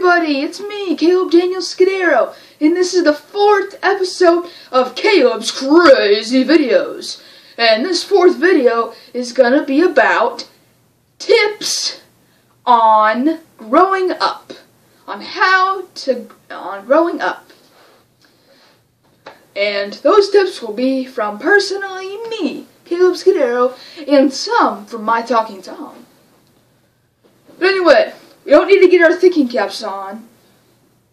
everybody, it's me, Caleb Daniel Scudero, and this is the 4th episode of Caleb's Crazy Videos. And this 4th video is gonna be about tips on growing up, on growing up. And those tips will be from personally me, Caleb Scudero, and some from my Talking Tom. But anyway, we don't need to get our thinking caps on.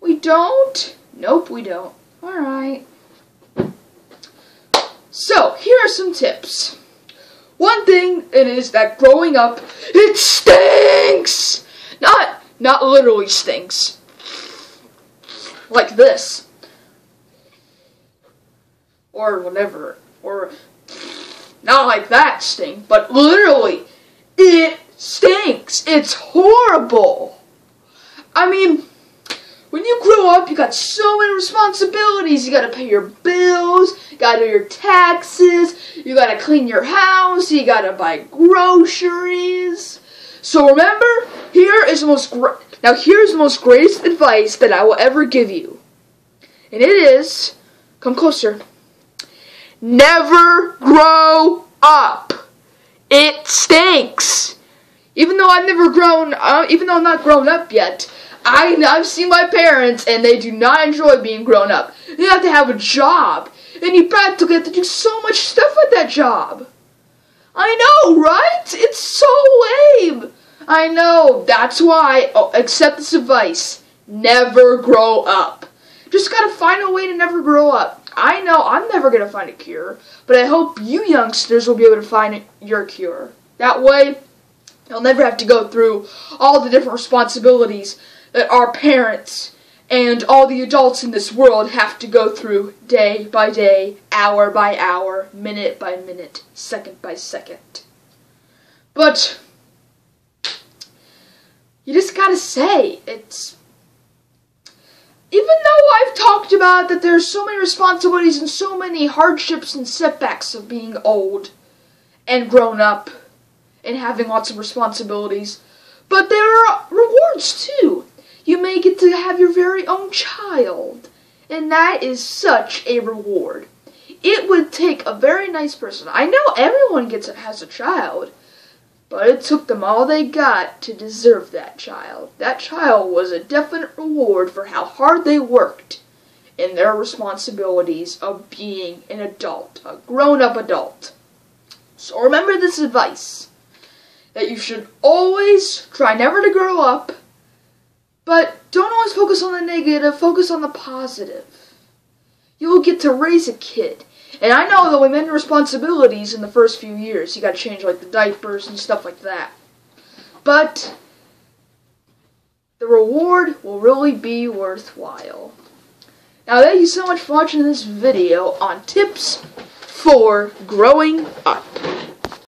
We don't? Nope, we don't. Alright. So, here are some tips. One thing it is that growing up, it stinks! Not literally stinks. Like this. Or whatever. Or not like that stink, but literally, it stinks. It's horrible. I mean, when you grow up, you got so many responsibilities. You gotta pay your bills, you gotta do your taxes, you gotta clean your house, you gotta buy groceries. So remember, here's the most greatest advice that I will ever give you. And it is, come closer, never grow up. It stinks. Even though I'm not grown up yet, I've seen my parents, and they do not enjoy being grown up. You have to have a job, and you practically have to do so much stuff with that job. I know, right? It's so lame. I know. That's why, accept this advice. Never grow up. Just gotta find a way to never grow up. I know I'm never gonna find a cure, but I hope you youngsters will be able to find your cure. That way, you'll never have to go through all the different responsibilities that our parents and all the adults in this world have to go through day by day, hour by hour, minute by minute, second by second. But you just gotta say, even though I've talked about that there's so many responsibilities and so many hardships and setbacks of being old and grown up and having lots of responsibilities, but there are rewards too. You may get to have your very own child, and that is such a reward. It would take a very nice person. I know everyone has a child, but it took them all they got to deserve that child. That child was a definite reward for how hard they worked in their responsibilities of being an adult, a grown-up adult. So remember this advice, that you should always try never to grow up, but don't always focus on the negative, focus on the positive. You will get to raise a kid. And I know that we many responsibilities in the first few years. You gotta change like the diapers and stuff like that. But the reward will really be worthwhile. Now thank you so much for watching this video on tips for growing up.